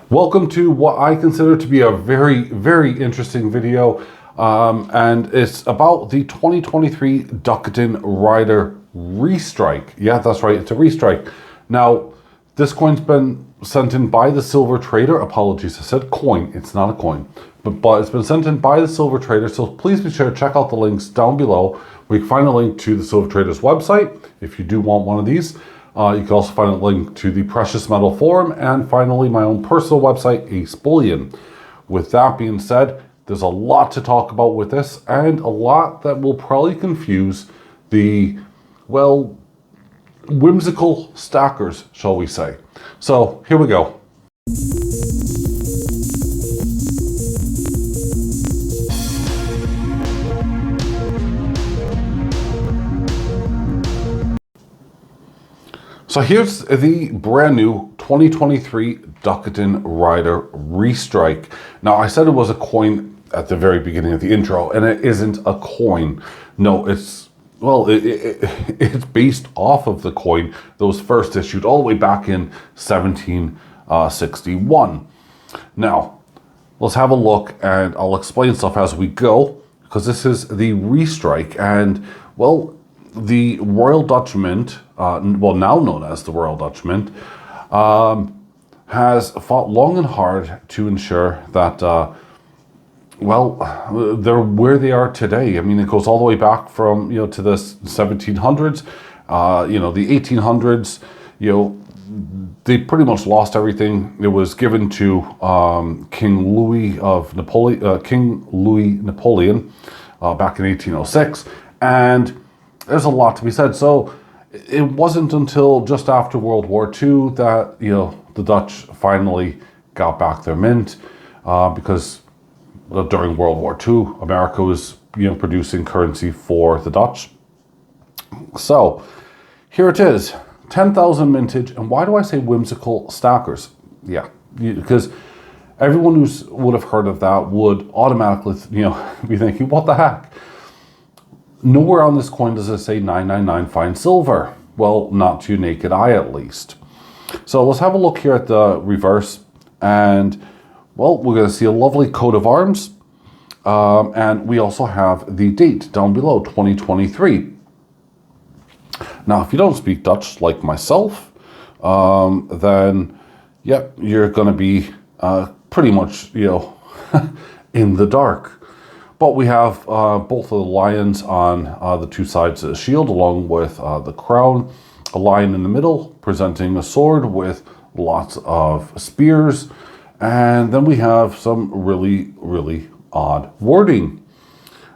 Welcome to what I consider to be a very, very interesting video, and it's about the 2023 Ducaton Rider Restrike. Yeah, that's right, it's a Restrike. Now, this coin's been sent in by the Silver Trader. Apologies, I said coin, it's not a coin. But it's been sent in by the Silver Trader, so please be sure to check out the links down below where you can find a link to the Silver Trader's website if you do want one of these. You can also find a link to the Precious Metal Forum, and finally my own personal website, AceBullion. With that being said, there's a lot to talk about with this, and a lot that will probably confuse the, well, whimsical stackers, shall we say. So here we go. So here's the brand new 2023 Ducaton Rider Restrike. Now, I said it was a coin at the very beginning of the intro, and it isn't a coin. No, it's, well, it's based off of the coin that was first issued all the way back in 1761. Now, let's have a look, and I'll explain stuff as we go, because this is the Restrike, and, well, the Royal Dutch Mint, well, now known as the Royal Dutch Mint, has fought long and hard to ensure that, well, they're where they are today. I mean, it goes all the way back from, to the 1700s, the 1800s, they pretty much lost everything. It was given to King Louis Napoleon back in 1806, and there's a lot to be said. So it wasn't until just after World War II that, the Dutch finally got back their mint, because during World War II, America was, producing currency for the Dutch. So here it is, 10,000 mintage. And why do I say whimsical stackers? Yeah, because everyone who would have heard of that would automatically, be thinking, what the heck? Nowhere on this coin does it say 999 fine silver. Well, not to your naked eye at least. So let's have a look here at the reverse, and, well, we're going to see a lovely coat of arms, and we also have the date down below, 2023. Now, if you don't speak Dutch like myself, then, yep, you're going to be pretty much, in the dark. But we have both of the lions on the two sides of the shield, along with the crown, a lion in the middle presenting a sword with lots of spears, and then we have some really, really odd wording.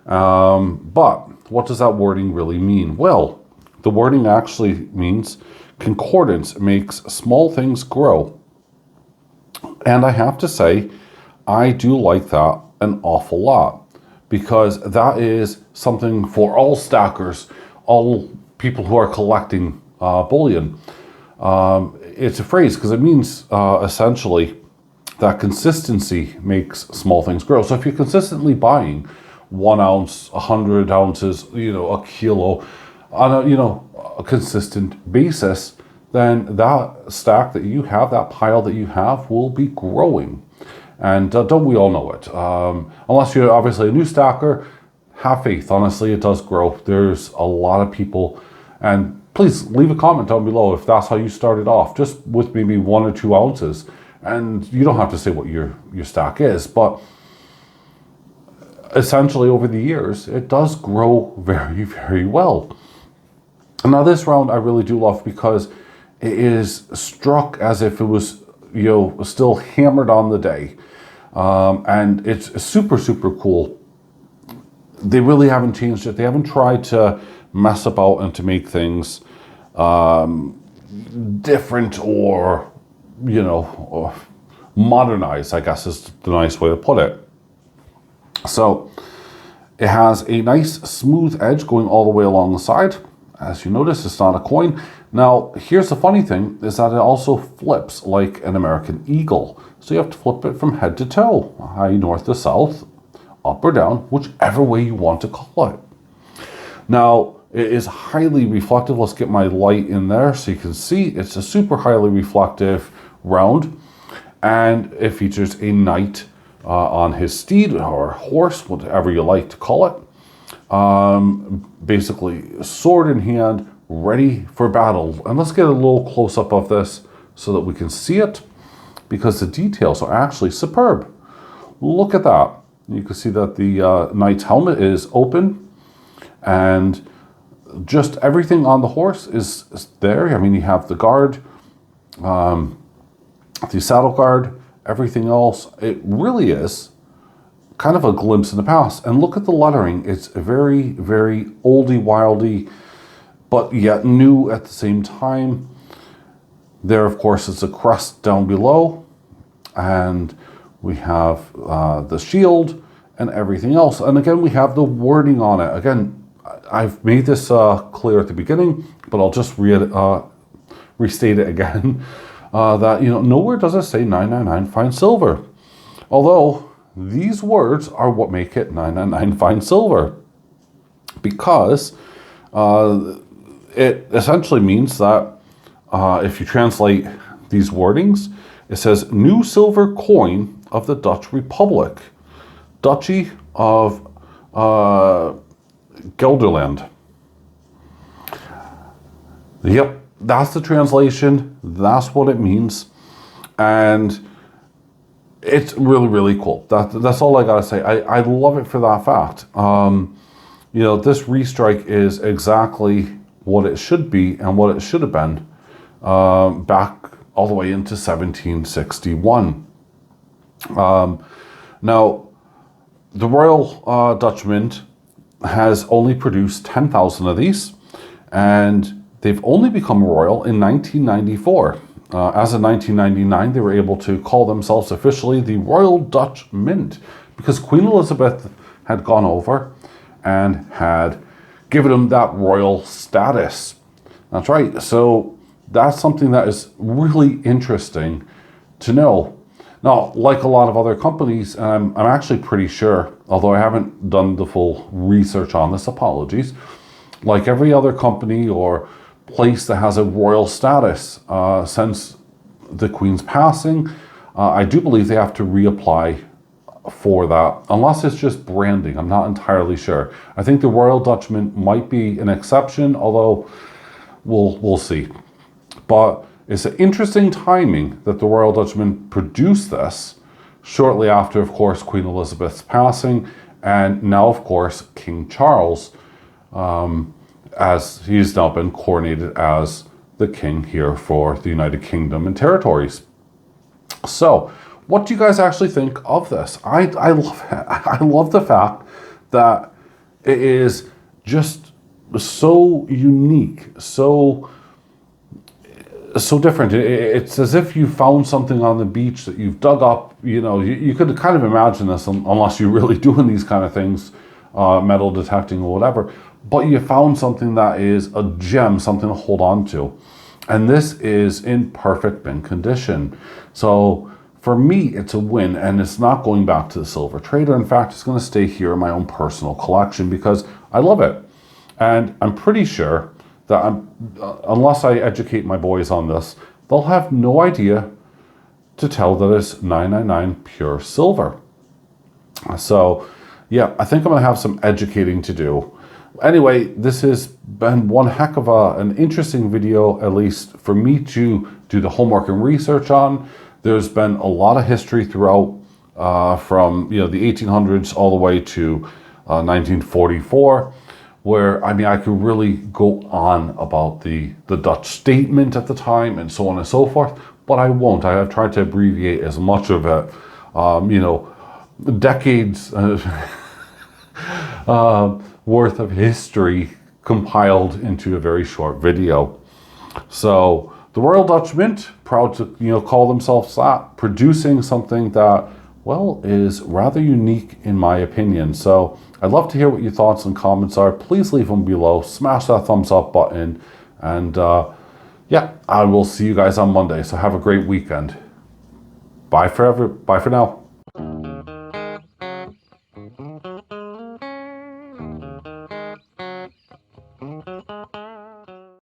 But what does that wording really mean? Well, the wording actually means concordance makes small things grow. And I have to say, I do like that an awful lot, because that is something for all stackers, all people who are collecting bullion. It's a phrase because it means essentially that consistency makes small things grow. So if you're consistently buying 1 ounce, 100 ounces, a kilo on a consistent basis, then that stack that you have, that pile that you have, will be growing. And don't we all know it? Unless you're obviously a new stacker, have faith. Honestly, it does grow. There's a lot of people, and please leave a comment down below if that's how you started off, just with maybe 1 or 2 ounces. And you don't have to say what your stack is, but essentially over the years, it does grow very, very well. And now this round I really do love, because it is struck as if it was, still hammered on the day. And it's super, super cool. They really haven't changed it. They haven't tried to mess about and to make things different or, or modernized, I guess is the nice way to put it. So it has a nice smooth edge going all the way along the side. As you notice, it's not a coin. Now, here's the funny thing, is that it also flips like an American eagle. So you have to flip it from head to toe, high north to south, up or down, whichever way you want to call it. Now, it is highly reflective. Let's get my light in there so you can see. It's a super highly reflective round. and it features a knight on his steed or horse, whatever you like to call it. Basically, sword in hand, ready for battle. And let's get a little close-up of this so that we can see it, because the details are actually superb. Look at that. You can see that the knight's helmet is open, and just everything on the horse is there. I mean, you have the guard, the saddle guard, everything else. It really is kind of a glimpse in the past. And look at the lettering. It's very, very oldie-wildy, but yet new at the same time. There, of course, is a crest down below, and we have the shield and everything else. And again, we have the wording on it. Again, I've made this clear at the beginning, but I'll just restate it again. That, nowhere does it say 999 fine silver. Although these words are what make it 999 fine silver. Because it essentially means that if you translate these wordings, it says new silver coin of the Dutch Republic, Duchy of Gelderland. Yep, that's the translation. That's what it means. And it's really, really cool. That's all I gotta say. I love it for that fact. This Restrike is exactly what it should be and what it should have been back all the way into 1761. Now, the Royal Dutch Mint has only produced 10,000 of these, and they've only become royal in 1994. As of 1999, they were able to call themselves officially the Royal Dutch Mint, because Queen Elizabeth had gone over and had given them that royal status. That's right. So that's something that is really interesting to know. Now, like a lot of other companies, I'm actually pretty sure, although I haven't done the full research on this, apologies, like every other company or place that has a royal status since the Queen's passing, I do believe they have to reapply for that, unless it's just branding. I'm not entirely sure. I think the Royal Dutch Mint might be an exception, although we'll see. But it's an interesting timing that the Royal Dutch Mint produced this shortly after, of course, Queen Elizabeth's passing, and now, of course, King Charles, as he's now been coronated as the king here for the United Kingdom and Territories. So, what do you guys actually think of this? I love it. I love the fact that it is just so unique, so different. It's as if you found something on the beach that you've dug up. You could kind of imagine this, unless you're really doing these kind of things, metal detecting or whatever. But you found something that is a gem, something to hold on to. And this is in perfect bin condition. So for me, it's a win, and it's not going back to the silver trader. In fact, it's going to stay here in my own personal collection because I love it. And I'm pretty sure that unless I educate my boys on this, they'll have no idea to tell that it's 999 pure silver. So yeah, I think I'm going to have some educating to do. Anyway, this has been one heck of an interesting video, at least for me to do the homework and research on. There's been a lot of history throughout, from the 1800s all the way to 1944, where I could really go on about the Dutch statement at the time and so on and so forth, but I won't. I have tried to abbreviate as much of it, decades worth of history compiled into a very short video. So the Royal Dutch Mint, proud to call themselves that, producing something that, well, is rather unique in my opinion. So I'd love to hear what your thoughts and comments are. Please leave them below. Smash that thumbs up button. And yeah, I will see you guys on Monday. So have a great weekend. Bye for now.